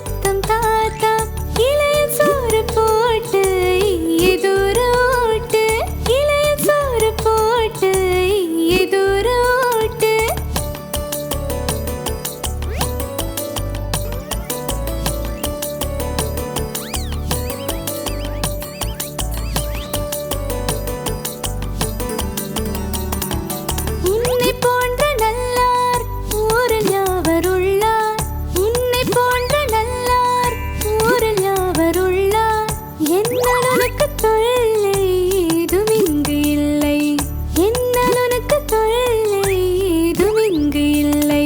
முத்தம் தாத்தா இளைய சோறு போட்டு எதூரோட்டு இளைய சோறு போட்டு எதூரோட்டு உன்னை போன்ற நல்லார் ஊரில் யாவர் உள்ளார் உன்னை போன்ற நல்லார் ஊரில் யாவர் உள்ளார் என்னால் உனக்கு தொல்லை ஏதும் இங்கு இல்லை என்னால் உனக்கு தொல்லை ஏதும் இங்கு இல்லை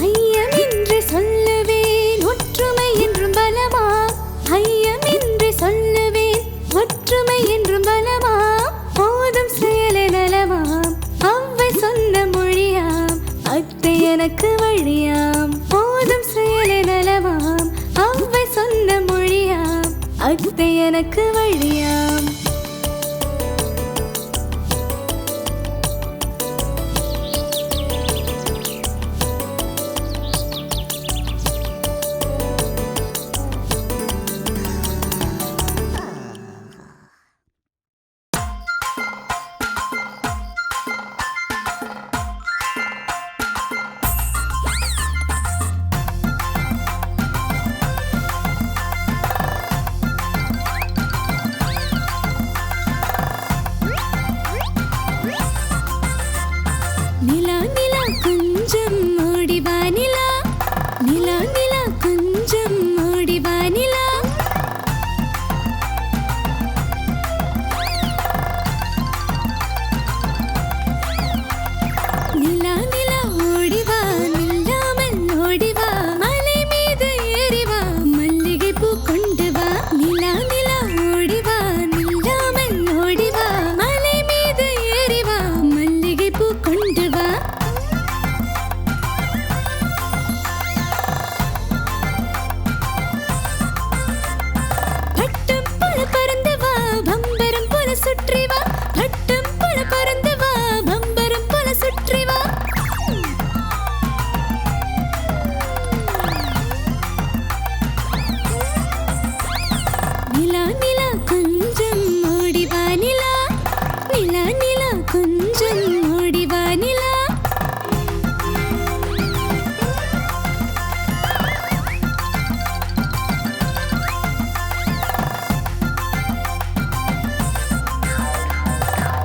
ஐயமின்றி சொல்லுவேன் ஒற்றுமை என்றும் பலமா ஐயமின்றி சொல்லுவேன் ஒற்றுமை என்றும் பலமா போதும் செயலே நலமாம் அவ்வை சொன்ன மொழியாம் அத்தை எனக்கு வழியாம் போதும் செயலே நலமாம் அவ்வை சொன்ன மொழியாம் அத்தை எனக்கு வழியாம் நிலா நிலா கொஞ்சம் ஓடி வா நிலா நிலா நிலா கொஞ்சம் ஓடி வா நிலா நிலா நிலா ஓடி வா நில்லாமல் ஓடி வா மலை மீது ஏறி வா மல்லிகை பூ கொண்டு வா நிலா நிலா ஓடி வா நில்லாமல் ஓடி வா மலை மீது ஏறி வா மல்லிகை பூ கொண்டு வா பட்டம் போல பறந்து வா பம்பரம் போல சுற்றி வா பட்டம் போல பறந்து வா பம்பரம் போல சுற்றி வா நிலா நிலா கொஞ்சம் ஓடி வா நிலா நிலா நிலா கொஞ்சம் ஓடி வா நிலா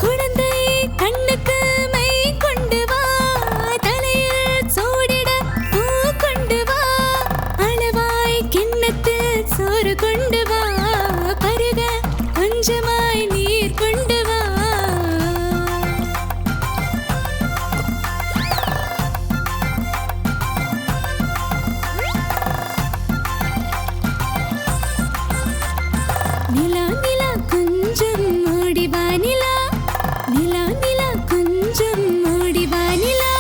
குழந்தை கண்ணுக்கு மை கொண்டு வா தலையில் சூடிட பூ கொண்டு வா அளவாய் கிண்ணத்தில் சோறு கொண்டு வா பருக கொஞ்சமாய் நீர் கொண்டு வா நிலா நிலா கொஞ்சம் ஓடி வா நிலா நிலா நிலா கொஞ்சம் ஓடி வா நிலா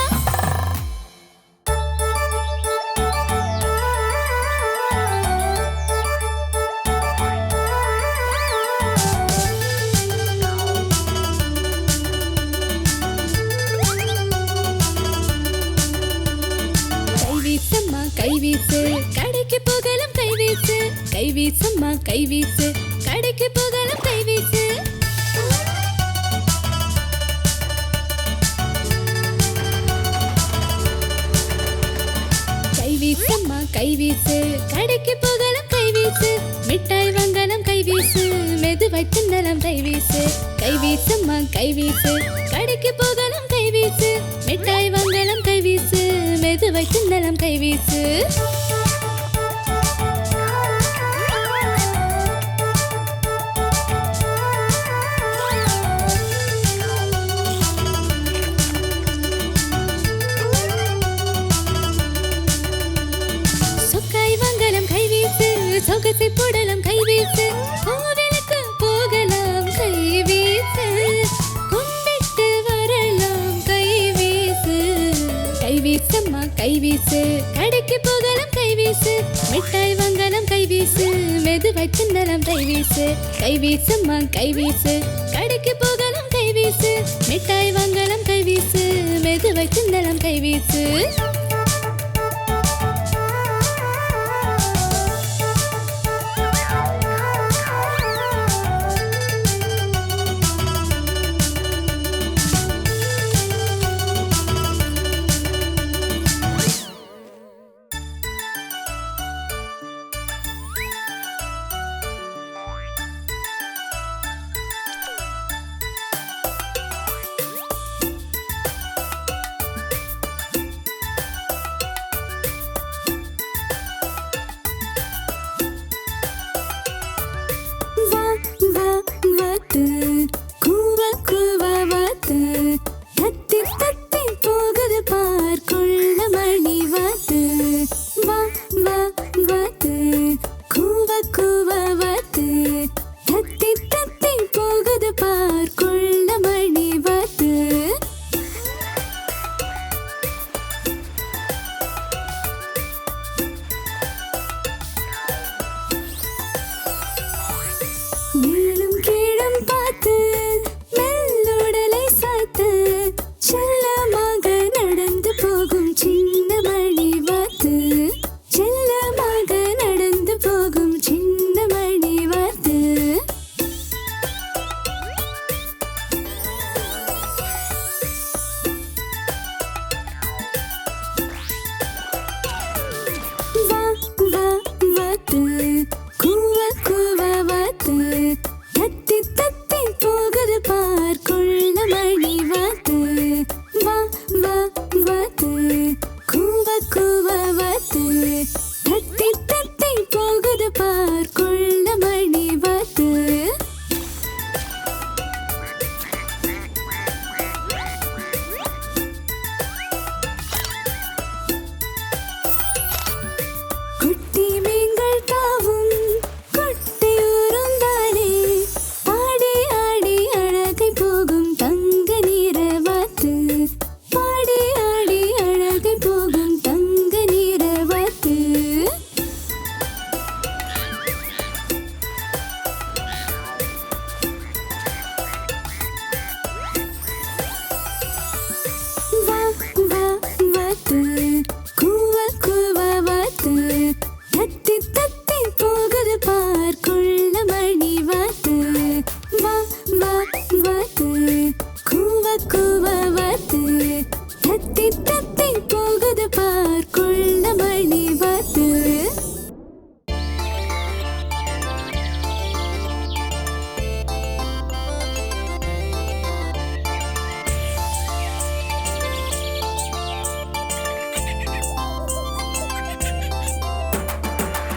கைவீசம்மா கைவீசு கடைக்கு போகலாம் கைவீசு கைவீசம்மா கைவீசு கடைக்கு போகலாம் கைவீசு கைவீசம்மா கைவீசு கடைக்கு போகலாம் கைவீசு மிட்டாய் வாங்கலாம் கைவீசு மெதுவாய் தின்னலாம் கைவீசு கைவீசம்மா கைவீசு கடைக்கு போகலாம் கைவீசு மிட்டாய் வாங்கலாம் கைவீசு மெதுவாய் தின்னலாம் கைவீசு சொக்காய் வாங்கலாம் கைவீசு சொகத்தை போடலாம் கைவீசு கோவிலுக்கு போகலாம் கைவீசு கும்பிட்டு வரலாம் கைவீசு கைவீசம்மா கைவீசு கடைக்கு போகலாம் கைவீசு மிட்டாய் வாங்கலாம் கைவீசு மெதுவை தின்னலாம் கைவீசு கைவீசம்மா கைவீசு கடைக்கு போகலாம் கைவீசு மிட்டாய் வாங்கலாம் கைவீசு மெதுவை தின்னலாம் கைவீசு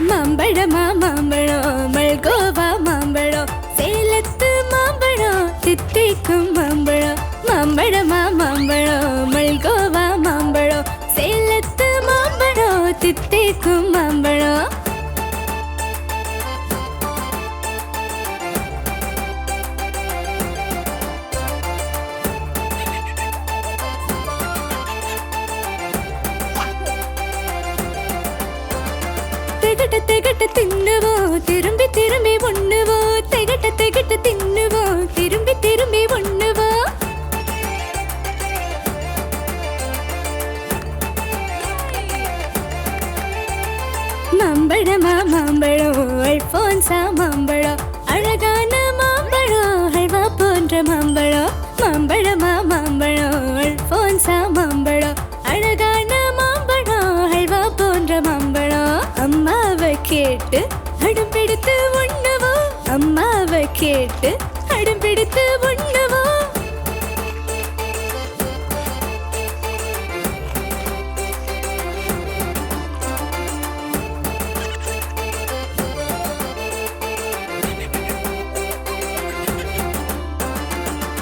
மாம்பழமா மாம்பழம் மல்கோவா மாம்பழம் சேலத்து மாம்பழம் தித்திக்கும் மாம்பழம் மாம்பழமா மாம்பழம் மல்கோவா மாம்பழம் சேலத்து மாம்பழம் தித்திக்கும் மாம்பழம் திகட்ட திகட்ட தின்னுவோ திரும்பி திரும்பி உண்ணுவோ திகட்ட திகட்ட தின்னுவோ திரும்பி திரும்பி உண்ணுவோ மாம்பழமா மாம்பழம் அல்போன்சா மாம்பழம் அழகான மாம்பழம் ஹல்வா போன்ற மாம்பழம் மாம்பழமா மாம்பழம் அல்போன்சா மாம்பழம் அழகான மாம்பழம் ஹல்வா போன்ற மாம்பழம் அம்மாவை கேட்டு அடம் பிடித்து உண்ணுவோ அம்மாவை கேட்டு அடம் பிடித்து உண்ணுவோ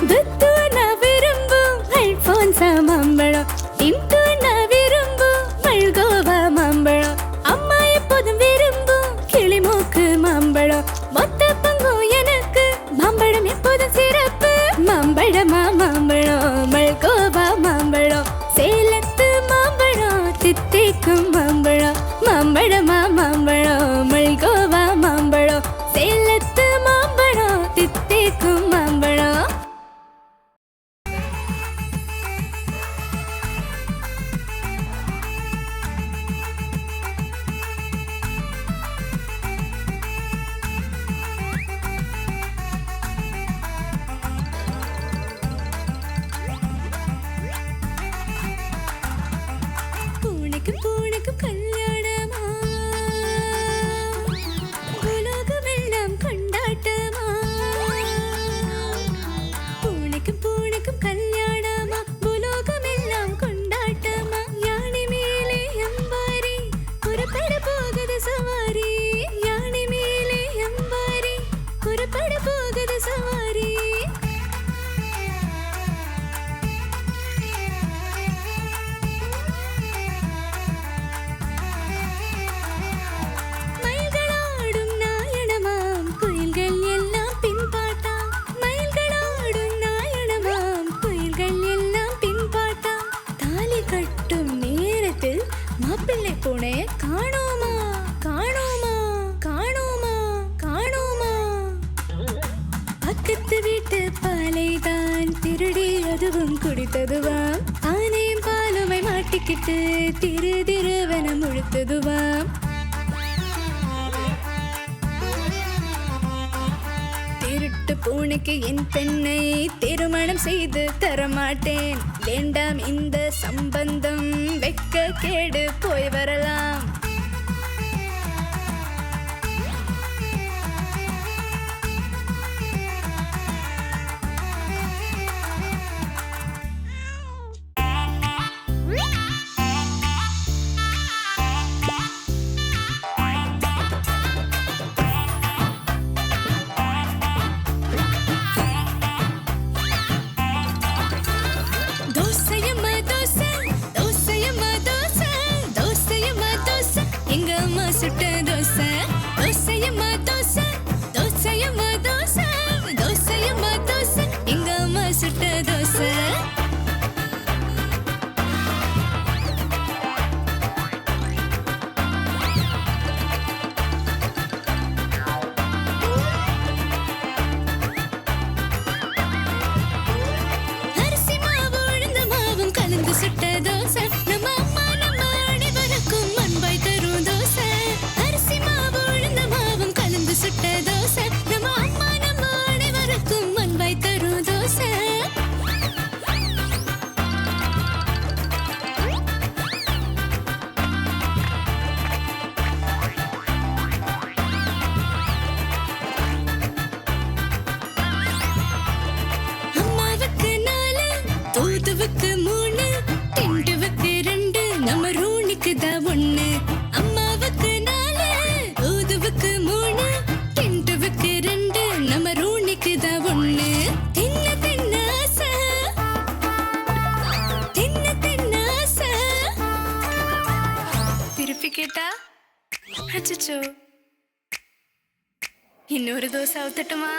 துத்து நான் விரும்பும் அல்போன்சா மாம்பழம் இந்து நான் விரும்பும் மல்கோவா மாம்பழம் அம்மா எப்போதும் விரும்பும் கிளிமூக்கு மாம்பழம் மொத்த பங்கும் எனக்கு மாம்பழம் எப்போதும் சிறப்பு மாம்பழமா மாம்பழம் மல்கோவா மாம்பழம் சேலத்து மாம்பழம் தித்திக்கும் மாம்பழம் மாம்பழமா மாம்பழம் மல்கோவா மாம்பழம் முறுக்கிட்டு திரு திருவன முழுத்துதுவாம். திருட்டு பூனைக்கு என் பெண்ணை திருமணம் செய்து தரமாட்டேன். வேண்டாம் இந்த சம்பந்தம், வெக்க கேடு, போய் வரலாம். தோசையம்மா தோசை, தோசையம்மா தோசை, தோசையம்மா தோசை, எங்க அம்மா சுட்ட தோசை. தோசையம்மா தோசை, தோசையம்மா தோசை, தோசையம்மா தோசை, எங்க அம்மா சுட்ட தோசை. அரிசி மாவு உளுந்த மாவும் கலந்து சுட்ட தோசை, நம்ம அம்மா நம்ம அனைவருக்கும் அன்பாய் தரும் தோசை. அரிசி மாவு உளுந்த மாவும் கலந்து சுட்ட தோசை, நம்ம அம்மா நம்ம அனைவருக்கும் அன்பாய் தரும் தோசை. அம்மாவுக்கு 4, தூதுவுக்கு 3, டிண்டுவுக்கு 2, நம்ம ரூனிக்கு தான் 1. அம்மாவுக்கு 4, தூதுவுக்கு 3, டிண்டுவுக்கு 2, நம்ம ரூனிக்கு தான் 1. தின்ன தின்ன ஆசை, தின்ன தின்ன ஆசை. திருப்பி கேட்டா அச்சச்சோ, இன்னொரு தோசை ஊத்தட்டுமா?